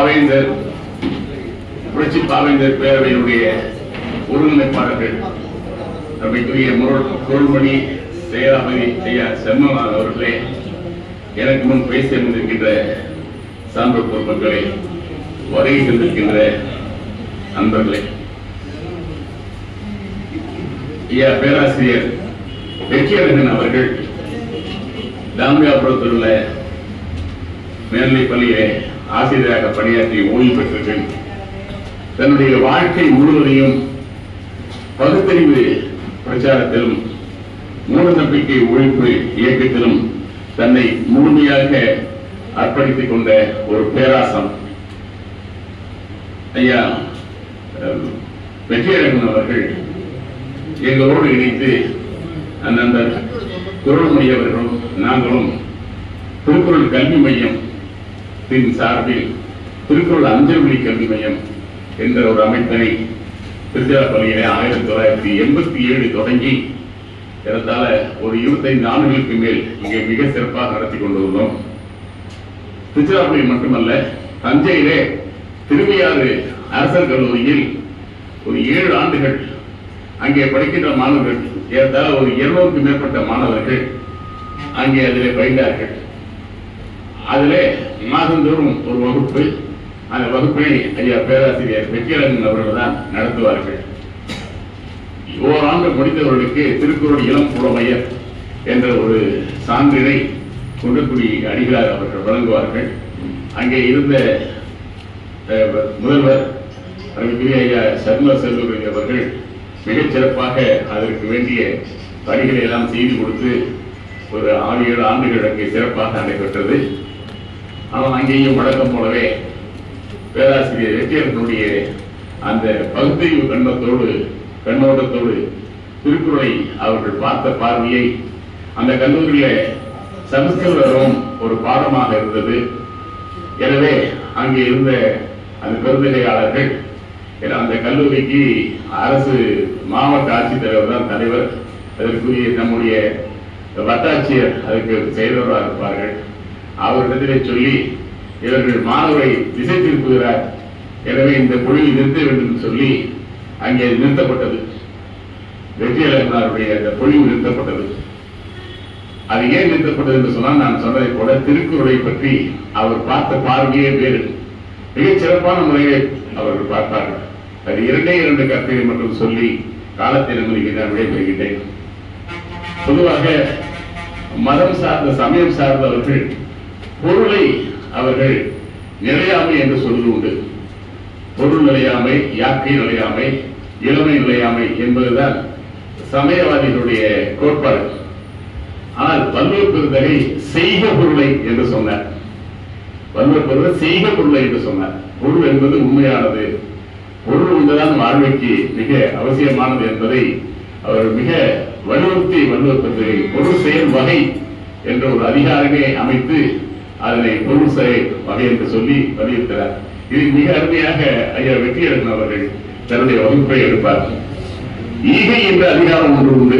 பாவேந்தர் புரட்சி பாவேந்தர் பேரவையினுடைய ஒருங்கிணைப்பாளர்கள் நம்முடைய குரல்மணி செயலாளர் ஐயா செம்மநாதன் அவர்களே, எனக்கு முன் பேச வந்திருக்கின்ற சான்றோர் பொதுமக்களே, வருகை தந்திருக்கின்ற நண்பர்களே, ஐயா பேராசிரியர் வெற்றியரங்கன் அவர்கள் தாமியாபுரத்தில் உள்ள மேல்நிலைப் பள்ளியிலே ஆசிரியராக பணியாற்றி ஓய்வு பெற்றவர்கள் தன்னுடைய வாழ்க்கை முழுவதையும் பகுத்தறிவு பிரச்சாரத்திலும் மூட நம்பிக்கை ஒழிப்பு இயக்கத்திலும் தன்னை முழுமையாக அர்ப்பணித்துக் கொண்ட ஒரு பேராசம் ஐயா வெற்றியரங்கன் அவர்கள் எங்களோடு இணைத்து அந்த குரல்மணி அவர்களும் நாங்களும் திருக்குறள் கல்வி மையம் சார்பில் திருக்குறள் அஞ்சல் மொழி கல்வி மையம் என்ற ஒரு அமைப்பினை திருச்சிராப்பள்ளியிலே 1987 தொடங்கி ஏறத்தாழ ஒரு 25 ஆண்டுகளுக்கு மேல் இங்கே மிக சிறப்பாக நடத்தி கொண்டுள்ளோம். திருச்சிராப்பள்ளி மட்டுமல்ல, தஞ்சையிலே திருவையாறு அரசர் கல்லூரியில் ஒரு 7 ஆண்டுகள் அங்கே படிக்கின்ற மாணவர்கள் ஏறத்தாழ ஒரு 200க்கும் மேற்பட்ட மாணவர்கள் அங்கே அதிலே பயின்றார்கள். அதிலே மாதந்தோறும் ஒரு வகுப்பு, அந்த வகுப்பை ஐயா பேராசிரியர் வெற்றியரங்கன் அவர்கள் தான் நடத்துவார்கள். ஓராண்டு முடித்தவர்களுக்கு திருக்குறள் இளம் புலமையர் என்ற ஒரு சான்றினை குன்றக்குடி அடிகளார் அவர்கள் வழங்குவார்கள். அங்கே இருந்த முதல்வர் ஐயா சர்ம செல்வகுரி அவர்கள் மிகச் சிறப்பாக அதற்கு வேண்டிய பணிகளை எல்லாம் செய்து கொடுத்து ஒரு 6-7 ஆண்டுகள் அங்கே சிறப்பாக நடைபெற்றது. ஆனால் அங்கேயும் வழக்கம் போலவே பேராசிரியர் வெற்றியரங்கனுடைய அந்த பகுத்தறிவு கண்ணோட்டத்தோடு திருக்குறளை அவர்கள் பார்த்த பார்வையை அந்த கல்லூரியில சமஸ்கிருதம் ஒரு பாடமாக இருந்தது. எனவே அங்கே இருந்த அந்த பெருந்தகையாளர்கள் அந்த கல்லூரிக்கு அரசு மாவட்ட ஆட்சித்தலைவர் தான் தலைவர், அதற்குரிய நம்முடைய வட்டாட்சியர் அதுக்கு செயலராக இருப்பார்கள். அவரிடத்திலே சொல்லி இவர்கள் மாணவரை திசை திருப்புகிறார், எனவே இந்த குழுவில் நிறுத்த வேண்டும் என்று சொல்லி அங்கே நிறுத்தப்பட்டது. வெற்றியரங்கனாருடைய அந்த பொழிவு நிறுத்தப்பட்டது. அது ஏன் நிறுத்தப்பட்டது என்று சொன்னால், நான் சொன்னதை போல திருக்குறளை பற்றி அவர் பார்த்த பார்வையே வேறு. மிகச் சிறப்பான முறையை அவர்கள் பார்த்தார்கள். அது 2 கருத்துக்களை மட்டும் சொல்லி காலத்தை நம்பி நான் விடைபெறுகின்றேன். பொதுவாக மதம் சார்ந்த சமயம் சார்ந்தவர்கள் பொருளை அவர்கள் நிலையாமை என்று சொல்வது உண்டு. பொருள் நிலையாமை, யாக்கை நிலையாமை, இளமை நிலையாமை என்பதுதான் சமயவாதிகளுடைய கோட்பாடு. ஆனால் வள்ளுவர் பெருந்தகை செய்க பொருளை என்று சொன்னார். வள்ளுவர் பெருந்தகை செய்க பொருளை என்று சொன்னார். பொருள் என்பது உண்மையானது, பொருள் ஒன்றுதான் வாழ்க்கைக்கு மிக அவசியமானது என்பதை அவர் மிக வலியுறுத்தி வள்ளுவர் பெருந்தகை பொருள் செயல் வகை என்ற ஒரு அதிகாரமே அமைத்து அதனை பொருள் செயல் வகை என்று சொல்லி வலியுறுத்தினார். இது மிக அருமையாக ஐயா வெற்றியரங்கன் அவர்கள் தன்னுடைய வகுப்பை எடுப்பார். ஈகை என்ற அதிகாரம் ஒன்று உண்டு,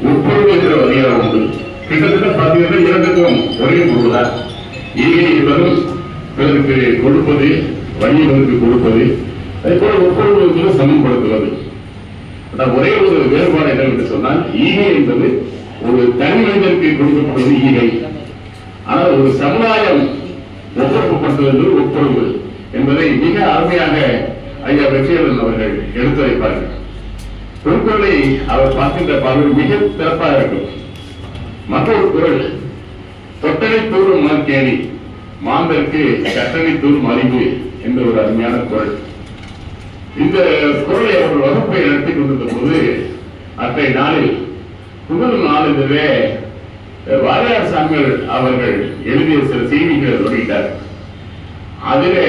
உட்பொருள் என்ற அதிகாரம் உண்டு. கிட்டத்தட்ட பார்த்தீங்கன்னா 2க்கும் ஒரே பொருள்தான். ஈகை என்பதும் பிறருக்கு கொடுப்பது, வழிவதற்கு கொடுப்பது, அதே போல உட்பொருள் என்பது சமப்படுத்துவது. ஒரே ஒரு வேறுபாடு என்னவென்று சொன்னால், ஈகை என்பது ஒரு தனி மனிதனுக்கு கொடுக்கப்படுவது ஈகை. ஆனால் ஒரு சமுதாயம் ஒப்புரப்படுத்துவது உட்பொருள் என்பதை மிக அருமையாக ஐயா வெற்றியரங்கன் அவர்கள் எடுத்து வைப்பார்கள். திருக்குறளை அவர் பார்க்கின்ற பார்வை மிக சிறப்பாக இருக்கும். மற்றொரு குறள், தொட்டனை தூரும் மனக்கேணி மாந்தருக்கு கட்டணை தூரும் அறிவு என்ற ஒரு அருமையான குறள். இந்த குறளை அவர்கள் வகுப்பை நடத்தி கொண்டிருந்த போது அன்றைய நாளில் முதல் நாளிலே வாரியார் சாமிகள் அவர்கள் எழுதிய சில செய்திகளை வெளியிட்டார். அதிலே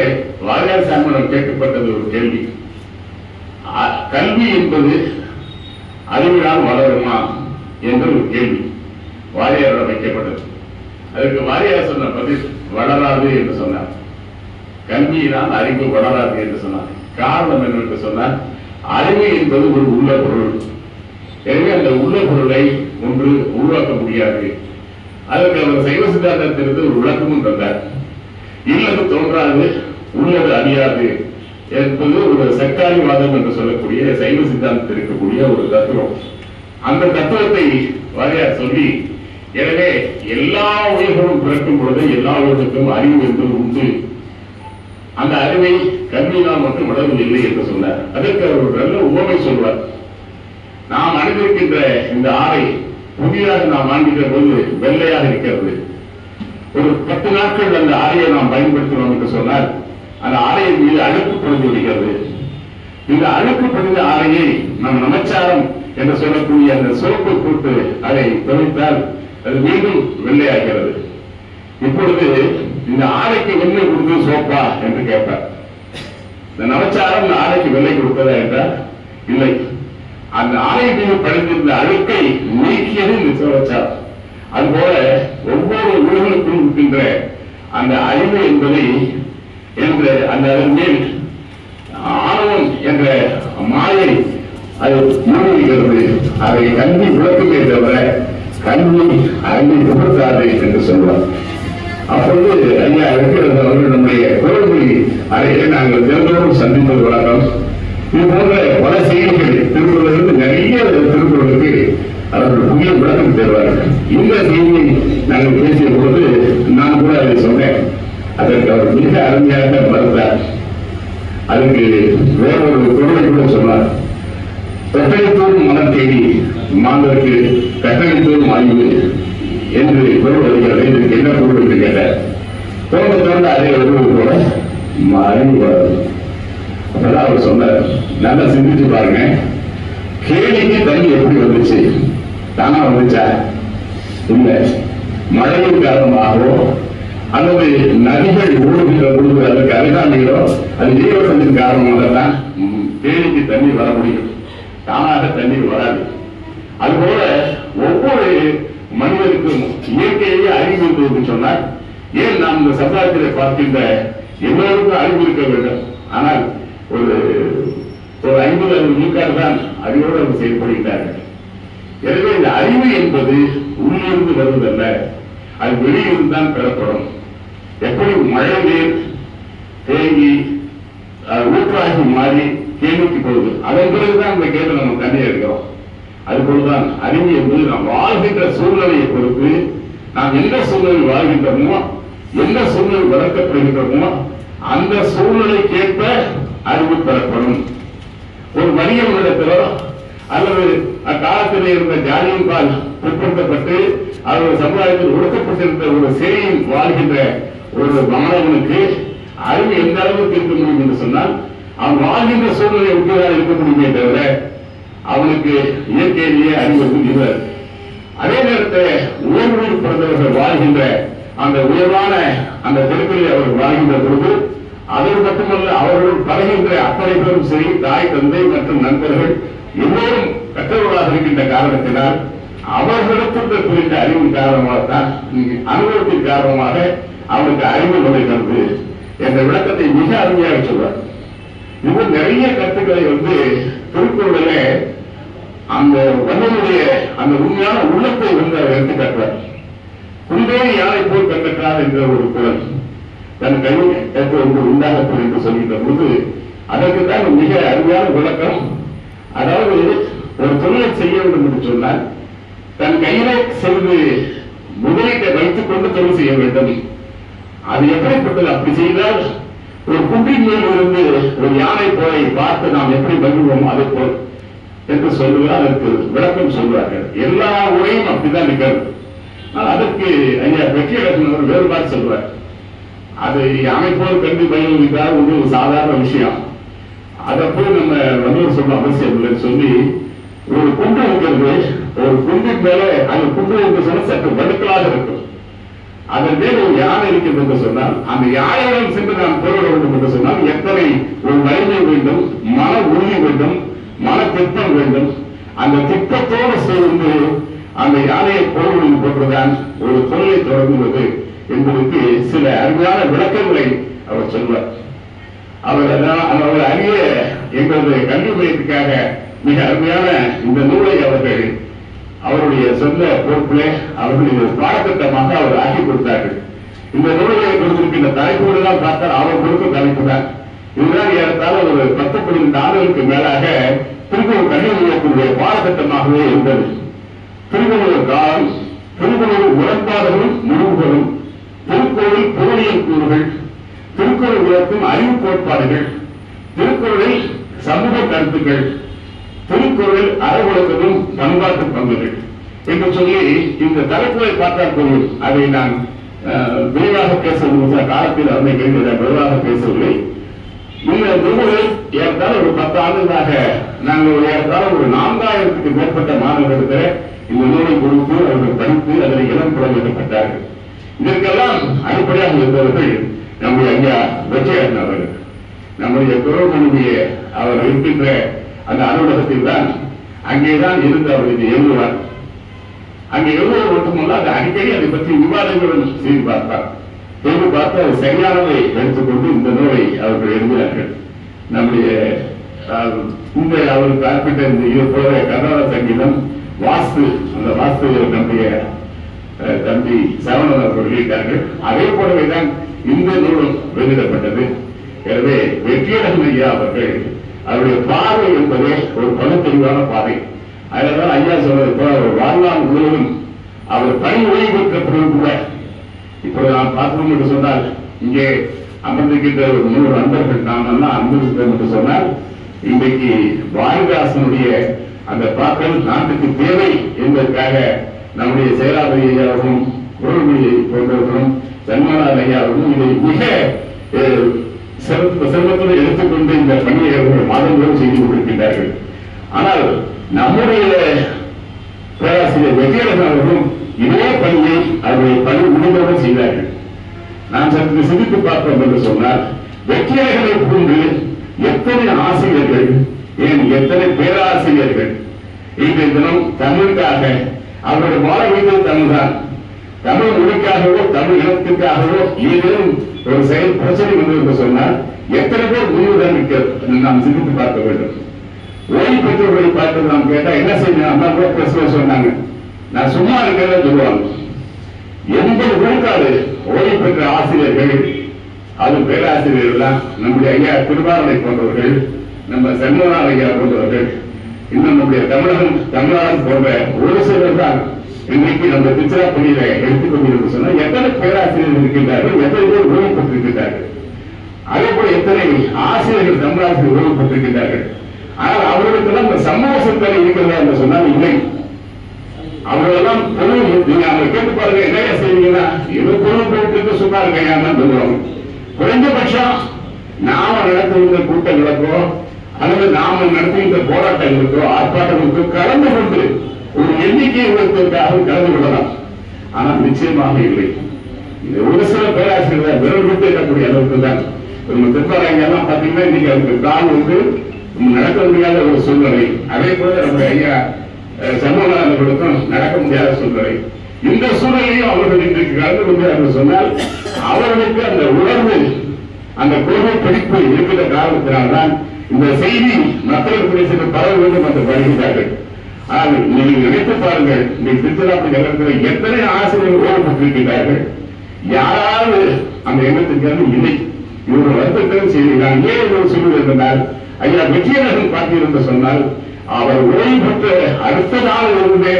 வாரியார் சாமியிடம் கேட்கப்பட்டது ஒரு கேள்வி, கல்வி என்பது அறிவினால் வளருமா என்ற ஒரு கேள்வி வாரியாரிடம் வைக்கப்பட்டது. அதற்கு வாரியார் சொன்ன பதில், வளராது என்று சொன்னார். கல்வியினால் அறிவு வளராது என்று சொன்னார். காரணம் என்னவென்று சொன்னால், அறிவு என்பது ஒரு உள்ள பொருள். எனவே அந்த உள்ள பொருளை ஒன்று உருவாக்க முடியாது. அதற்கு அவர் சைவ சித்தாந்தத்திலிருந்து ஒரு விளக்கமும் தந்தார். இல்லது தோன்றாது, உள்ளது அறியாது என்பது ஒரு சர்க்காரிவாதம் என்று சொல்லக்கூடிய சைவ சித்தாந்தத்தில் இருக்கக்கூடிய ஒரு தத்துவம். அந்த தத்துவத்தை வாரியார் சொல்லி, எனவே எல்லா உயிர்களும் பிறக்கும் பொழுது எல்லா உயிர்களுக்கும் அறிவு என்பது உண்டு, அந்த அறிவை கல்வியினால் மட்டும் வளர்வதில்லை என்று சொன்னார். அதற்கு அவர் ஒரு நல்ல உவமை சொல்வார். நாம் அணிந்திருக்கின்ற இந்த ஆடை புதிதாக நாம் வாங்குகிற போது வெள்ளையாக இருக்கிறது. ஒரு 10 நாட்கள் அந்த ஆடையை நாம் பயன்படுத்தினோம் என்று சொன்னால் அந்த ஆடையின் மீது அழுக்கு படிந்து விடுகிறது. இந்த அழுக்கு படிந்த ஆடையை நம் நமச்சாரம் என்று சொல்லக்கூடிய அந்த சோப்பை போட்டு அதை துவைத்தால் அது மீண்டும் வெள்ளையாகிறது. இப்பொழுது இந்த ஆடைக்கு வெள்ளை கொடுத்து சோப்பா என்று கேட்பார். இந்த நமச்சாரம் இந்த ஆடைக்கு வெள்ளை கொடுத்ததா என்றால் இல்லை. அந்த ஆடை மீது படிந்திருந்த அழுக்கை நீக்கியது இந்த நமச்சாரம். அதுபோல ஒவ்வொரு உலகளுக்கும் இருக்கின்ற அந்த அறிவு என்பதை என்ற அந்த அதன் மேல் ஆணவம் என்ற மாயை அது மூழ்குகிறது. அதை கல்வி விளக்குமே தவிர கல்வி அறிவை விபத்தாது என்று சொல்வார். அப்பொழுது ஐயா இருக்கிறது அவர்கள் நம்முடைய குரல்மொழி அறையை நாங்கள் தினந்தோறும் சந்திப்பது வழக்கம். இது போன்ற பல செய்திகள் திருக்குறளிலிருந்து நிறைய திருக்குறளுக்கு அவர்கள் புதிய விளக்கம் தருவார்கள். இந்த செய்தியை நாங்கள் பேசிய பொழுது நான் கூட அதை சொன்னேன். அதற்கு அவர் மிக அருமையாக மறுத்தார். அதுக்கு வேறொரு குரலை கூட சொன்னார். கட்டளைத்தோறும் மனம் தேடி மாந்தருக்கு கட்டளைத்தோறும் ஆய்வு என்று பொருள் வருகிறது. இதற்கு என்ன பொருள் என்று கேட்டார். தோண்ட தோண்ட அதை வருவது போல அறிவு வராது. அப்பதான் அவர் சொன்னார், நல்லா சிந்திச்சு பாருங்க, கேணிக்கு தண்ணி எப்படி வந்துச்சு? தானா வந்துச்சா? இல்ல, மழையின் காரணமாகவோ அல்லது நதிகள் ஓடுகின்ற பொழுது அதற்கு அருகாமையிலோ அது நீரோட்டத்தின் காரணமாக தான் கேணிக்கு தண்ணீர் வர முடியும். தானாக தண்ணீர் வராது. அதுபோல ஒவ்வொரு மனிதருக்கும் இயற்கையே அறிவு என்று சொன்னால், ஏன் நாம் இந்த சமுதாயத்தில் பார்க்கின்ற எல்லோருக்கும் அறிவு இருக்க வேண்டும். ஆனால் ஒரு 50-60 விழுக்காடு தான் அறிவோடு அவர் செயல்படுகிறார்கள். எனவே இந்த அறிவு என்பது உள்ளிருந்து வருவதல்ல, அது வெளியிருந்து தான் பெறப்படும். எப்படி மழை நீர் தேங்கி ஊற்றாகி மாறி கேணிக்கு போகுது, அதன் பிறகுதான் இந்த கேள்வி நம்ம தண்ணீர் எடுக்கிறோம். அதுபோலதான் அறிவு என்பது நாம் வாழ்கின்ற சூழ்நிலையை பொறுத்து, நாம் எந்த சூழ்நிலையில் வாழ்கின்றோமோ, எந்த சூழ்நிலை வளர்க்கப்படுகின்றோமோ அந்த சூழ்நிலைக்கேற்ப அறிவு பெறப்படும். ஒரு வணிகத்திலோ அல்லது அக்காலத்தில் இருந்த ஜாதியின் பால் பிற்படுத்தப்பட்டு அவர் சமுதாயத்தில் ஒடுக்கப்பட்டிருந்த ஒரு சேரியில் வாழ்கின்ற ஒரு மாணவனுக்கு அறிவு எந்த அளவுக்கு இருக்க முடியும் என்று சொன்னால், அவன் வாழ்கின்ற சூழ்நிலை ஒட்டிதான் இருக்க முடியுமே தவிர அவனுக்கு இயற்கையிலேயே அறிவு இல்லை. அதே நேரத்தில் உயர்வில் பிறந்தவர்கள் வாழ்கின்ற அந்த உயர்வான அந்த தெருக்களில் அவர்கள் வாழ்கின்ற பொழுது அதோடு மட்டுமல்ல, அவர்கள் பழகின்ற அத்தனை பேரும் சரி, தாய் தந்தை மற்றும் நண்பர்கள் எல்லோரும் கற்றவர்களாக இருக்கின்ற காரணத்தினால் அவர்களுக்கு குறித்த அறிவின் காரணமாகத்தான், அனுபவத்தின் காரணமாக அவனுக்கு அறிவு நுழைகிறது என்ற விளக்கத்தை மிக அருமையாக சொல்வார். இது நிறைய கருத்துக்களை திருக்குறளில அந்த வல்லனுடைய அந்த உண்மையான உள்ளத்தை அவர் எடுத்து காட்டுவார். குந்தே யானை போல் கண்டற்றார் என்ற ஒரு குரல் தன் கையில் ஒன்று உண்டாகப்படும் என்று சொல்கின்ற பொழுது அதற்குத்தான் மிக அருமையான விளக்கம். அதாவது ஒரு தொழிலை செய்ய வேண்டும் என்று சொன்னால் தன் கையில சென்று முதலீட்டை வைத்துக் கொண்டு தொழில் செய்ய வேண்டும். அது எப்படிப்பட்டது? அப்படி செய்தால் ஒரு குன்றின் மேல் இருந்து ஒரு யானை போய் பார்த்து நாம் எப்படி மகிழ்வோம் அது போல் என்று சொல்லுவார். அதற்கு விளக்கம் சொல்வார்கள். எல்லா உரையும் அப்படிதான் இருக்கிறது. அதற்கு ஐயா வெற்றியரசன் வேறுபாடு சொல்வார். அது யானை போல் கண்டு மகிழ்வதற்காக ஒரு சாதாரண விஷயம். அதை போய் நம்ம வள்ளுவர் சொல்ல அவசியம் இல்லைன்னு சொல்லி, ஒரு குண்டு இருக்கிறது, ஒரு குண்டின் மேல அந்த குண்டு என்று சொன்ன சற்று வடுக்கலாக இருக்கும். அதன் மேல் ஒரு யானை இருக்கிறது என்று சொன்னால் அந்த யானையுடன் சென்று நாம் போராட வேண்டும் என்று சொன்னால் எத்தனை ஒரு வலிமை வேண்டும், மன உறுதி வேண்டும், மன திட்டம் வேண்டும். அந்த திட்டத்தோடு சேர்ந்து அந்த யானையை போர்வழியில் போட்டுதான் ஒரு தொழிலை தொடங்குவது என்பதற்கு சில அருமையான விளக்கங்களை அவர் சொல்வார். அவர் அறிய எங்களது கல்வி மையத்துக்காக மிக அருமையான இந்த நூலை அவர்கள் அவருடைய சொந்த பொறுப்பிலே அவர்கள் இது பாடத்திட்டமாக அவர் ஆக்கி கொடுத்தார்கள். இந்த நூலை கொடுத்திருக்கின்ற தலைப்போடு தான் பார்த்தால் அவர் கொடுத்த தலைப்பு தான். இதுதான் ஏறத்தாழ ஒரு 10-12 ஆண்டுகளுக்கு மேலாக திருக்குறள் கல்வியுடைய பாடத்திட்டமாகவே இருந்தது. திருக்குறள் காலம், திருக்குறள் உடன்பாடுகளும் முடிவுகளும், திருக்குறள் பொருளியல் கூறுகள், திருக்குறள் விளக்கும் அறிவு கோட்பாடுகள், திருக்குறளில் சமூக கருத்துக்கள், திருக்குறள் அறவொழுக்கமும் பண்பாட்டு பங்குகள் என்று சொல்லி இந்த தலைப்புகளை பார்த்தால் போதும். அதை நான் விரிவாக பேச காலத்தில் அவனை விரிவாக பேசவில்லை. இந்த நூல்கள் ஏற்றால் ஒரு 10 ஆண்டுகளாக நாங்கள் ஏற்றால் ஒரு 4000க்கு மேற்பட்ட மாணவர்களுக்கு இந்த நூலை கொடுத்து அவர்கள் படித்து அதில் இளம் புலமைக்கப்பட்டார்கள். இதற்கெல்லாம் அடிப்படையாக இருந்தவர்கள் நம்முடைய ஐயா வெற்றியாளன் அவர்கள். நம்முடைய குரவனுடைய அவர் இருக்கின்ற அந்த அலுவலகத்தில் தான் அங்கேதான் இருந்து அவர் இதை எழுதுவார். அங்கே எழுதுவது மட்டுமல்ல, அது அடிக்கடி அதை பற்றி விவாதங்களும் செய்து பார்ப்பார். செய்து பார்த்து அது சரியானதை எடுத்துக்கொண்டு இந்த நூலை அவர்கள் எழுதினார்கள். நம்முடைய இந்த அவர் குறிப்பிட்ட இந்த இதுபோல கர்நாடக சங்கீதம் வாஸ்து, அந்த வாஸ்து நம்முடைய தம்பி சரவணன் அவர்கள் வெளியிட்டார்கள். அதே போலவேதான் இந்த நூலும் வெளியிடப்பட்டது. எனவே வெற்றியழகன் ஐயா அவர்கள் அவருடைய பார்வை என்பதே ஒரு பகுத்தறிவான பாதை. அதனால்தான் ஐயா சொல்றது போல அவர் வாழ்நாள் முழுவதும் அவர் பணி ஓய்வு பெற்ற பிறகு கூட இப்பொழுது நாம் பார்த்தோம் என்று சொன்னால் இங்கே அமர்ந்திருக்கின்ற ஒரு 100 நண்பர்கள் நாம் எல்லாம் அமர்ந்திருக்கிறோம் என்று சொன்னால் இன்றைக்கு பாரதிதாசனுடைய அந்த பாக்கள் நாட்டுக்கு தேவை என்பதற்காக நம்முடைய செயலாளர் ஐயாவும் குரல்மொழியை போன்றவர்களும் சண்முகநாதன் ஐயாவும் இதை மிக சிரமத்துடன் எடுத்துக்கொண்டு இந்த பணியை அவர்கள் மாதங்களும் செய்து கொண்டிருக்கின்றார்கள். ஆனால் நம்முடைய பேராசிரியர் வெற்றியழகன் அவர்களும் இதே பணியை அவருடைய பணி முடிந்தவுடன் செய்தார்கள். நான் சற்று சிந்தித்து பார்த்தோம் என்று சொன்னால் வெற்றியழகனை போன்று எத்தனை ஆசிரியர்கள், ஏன் எத்தனை பேராசிரியர்கள் இன்றைய தினம் தமிழுக்காக அவருடைய வாழ வைத்தது தமிழ்தான். தமிழ் மொழிக்காகவோ தமிழ் இனத்திற்காகவோ ஏதேனும் ஒரு செயல் பிரச்சனை வந்து என்று சொன்னால் எத்தனை பேர் முன்னுதான் இருக்கிறது நாம் சிந்தித்து பார்க்க வேண்டும். ஓய்வு பெற்றவர்களை பார்த்து நாம் கேட்டா என்ன செய்யணும் அம்மா கூட பிரச்சனை சொன்னாங்க. நான் சும்மா இருக்கிறத சொல்லுவாங்க. 80 விழுக்காடு ஓய்வு பெற்ற ஆசிரியர்கள், அது பேராசிரியர்கள், நம்முடைய ஐயா திருவாரூரை போன்றவர்கள், நம்ம சண்முகநாதன் ஐயா போன்றவர்கள், இன்னும் நம்முடைய தமிழகம் போன்ற ஒரு சிலர் தான் இன்றைக்கு நம்ம திருச்சிராப்பள்ளியில எடுத்துக்கொண்டு சொன்னால் எத்தனை பேராசிரியர்கள் இருக்கின்றார்கள், எத்தனை பேர் ஓய்வு பெற்றிருக்கின்றார்கள், அதே போல எத்தனை ஆசிரியர்கள் தமிழாசிரியர் ஓய்வு பெற்றிருக்கின்றார்கள். ஆனால் அவர்களுக்கெல்லாம் இந்த சமூக சிந்தனை இருக்கிறதா என்று சொன்னால் இல்லை. அவர்களெல்லாம் பொருள் நீங்க அவங்க கேட்டு பாருங்க, என்ன செய்வீங்கன்னா ஏதோ பொருள் போட்டு சொன்னாங்க ஐயான்னு சொல்லுவாங்க. குறைந்தபட்சம் நாம நடத்துகின்ற கூட்டங்களுக்கோ அல்லது நாம நடத்துகின்ற போராட்டங்களுக்கோ ஆர்ப்பாட்டங்களுக்கோ கலந்து கொண்டு ஒரு எண்ணிக்கை உயர்த்துவதற்காக கலந்து கொள்ளலாம். ஆனால் நிச்சயமாக இல்லை. இது ஒரு சில பேராசிரியர்கள் விரல் விட்டு இருக்கக்கூடிய அளவுக்கு தான். திருப்பாளையெல்லாம் பாத்தீங்கன்னா இன்னைக்கு அதுக்கு கால் வந்து நடக்க முடியாத ஒரு சூழ்நிலை. அதே போல நம்முடைய ஐயா சண்முகநாதர்களுக்கும் நடக்க முடியாத சூழ்நிலை. இந்த சூழ்நிலையும் அவர்கள் இன்றைக்கு கலந்து கொண்டார்கள் சொன்னால் அவர்களுக்கு அந்த உணர்வு, அந்த கொள்கை படிப்பு இருக்கிற காரணத்தினால்தான் இந்த செய்தி மக்களுக்கு பரவ வேண்டும் என்று வருகிறார்கள். ஆனால் நீங்கள் நினைத்து பாருங்கள், நீங்கள் திருச்சிராப்பள்ளி நகரத்தில் எத்தனை ஆசிரியர்கள் ஓய்வு பெற்றிருக்கிறார்கள். யாராவது அந்த எண்ணத்திற்கு இல்லை. இவர்கள் வருத்தத்திலும் செய்திருக்கிறார். ஏன் ஒரு சொல்வது என்றால் ஐயா வெற்றியழகன் பார்த்தீர்கள் சொன்னால் அவர் ஓய்வு பெற்ற அடுத்த நாள் இருந்து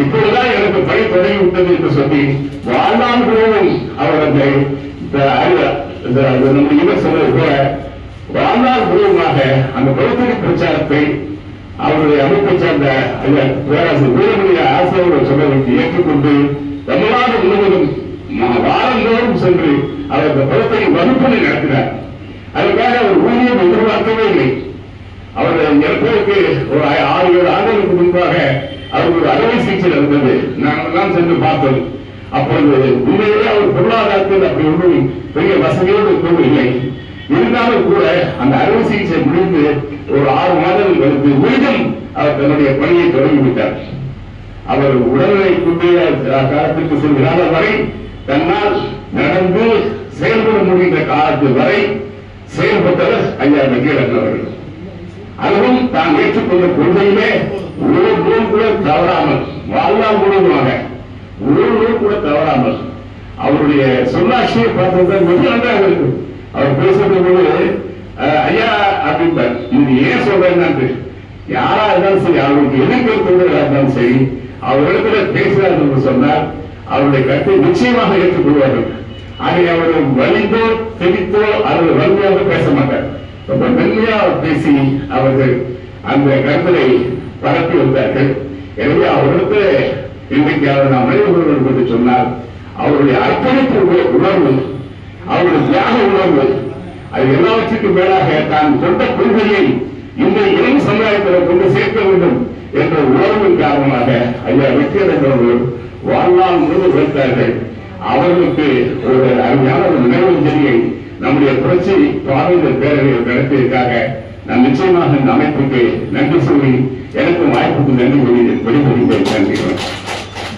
இப்பொழுதுதான் எனக்கு பணி தொடங்கிவிட்டது என்று சொல்லி வாழ்நாள் முழுவதும் அவர் அந்த நம்முடைய சொன்னது போல வாழ்நாள் முழுவதுமாக அந்த பகுத்தறி பிரச்சாரத்தை அவருடைய அமைப்பை சார்ந்த பேராசிரியர் வீரமணிய ஆசிரியர்கள் சொன்னதற்கு ஏற்றுக்கொண்டு தமிழ்நாடு முழுவதும் வாரந்தோறும் சென்று அவர் அந்த பகுத்தறி வகுப்பினை நடத்தினார். அதற்காக அவர் ஊதியம் எதிர்பார்க்கவே இல்லை. அவர் இறப்பதற்கு ஒரு 6-7 ஆண்டுகளுக்கு முன்பாக அவருக்கு ஒரு அறுவை சிகிச்சை நடந்தது. நாங்கள் தான் சென்று பார்த்தோம். அப்பொழுது உண்மையிலே அவர் பொருளாதாரத்தில் அப்படி ஒன்றும் பெரிய வசதியோடு கொண்டு இல்லை. இருந்தாலும் கூட அந்த அறுவை சிகிச்சை முடிந்து ஒரு 6 மாதங்கள் கழித்து மீண்டும் அவர் தன்னுடைய பணியை தொடங்கிவிட்டார். அவர் உடல்நிலை குன்றிய காலத்திற்கு செல்கிற வரை தன்னால் நடந்து செயல்பட முடிந்த காலத்தில் வரை செயல்பட்டவர் ஐயா வெற்றியழகன் அவர்கள். அதுவும் தான் ஏற்றுக்கொண்ட கொள்கையிலே ஒரு நூல் கூட தவறாமல் வாழ்நாள் முழுவதுமாக ஒரு நூல் கூட தவறாமல் அவருடைய சொல்லாட்சியை பார்த்தது மிக நன்றாக இருக்கு. அவர் பேசுறது போது ஐயா அப்படின்பார். இது ஏன் சொல்றேன்னு யாரா இருந்தாலும் சரி, அவருக்கு எதிர்க்கிறவர்களாக இருந்தாலும் சரி, அவரிடத்துல பேசுறாரு என்று சொன்னால் அவருடைய கருத்தை நிச்சயமாக ஏற்றுக்கொள்வார்கள். அதை அவர் வலிந்தோ தெளித்தோ அல்லது வலிமையாக பேச மாட்டார். ரொம்ப மென்மையாக பேசி அவர்கள் அந்த கருத்தை பரப்பி வந்தார்கள். எனவே அவரிடத்துல இன்றைக்கு அவர் நாம் நினைவுகள் என்று சொன்னால் அவருடைய அர்ப்பணிப்பு உணர்வு, அவருடைய தியாக உணர்வு, அது எல்லாவற்றுக்கும் மேலாக தான் கொண்ட கொள்கையை இந்த இளம் சமுதாயத்தில் கொண்டு சேர்க்க வேண்டும் என்ற உணர்வின் காரணமாக ஐயா வெற்றியடைந்தவர்கள் வாழ்நாள் முழுவதும் உழைத்தார்கள். அவர்களுக்கு ஒரு அருமையான ஒரு நினைவஞ்சலியை நம்முடைய புரட்சி பாவேந்தர் பேரவையில் நடத்தியதற்காக நான் நிச்சயமாக இந்த அமைப்புக்கு நன்றி சொல்லி எனக்கும் வாய்ப்புக்கு நன்றி சொல்லி வெளிப்படுத்த நன்றி.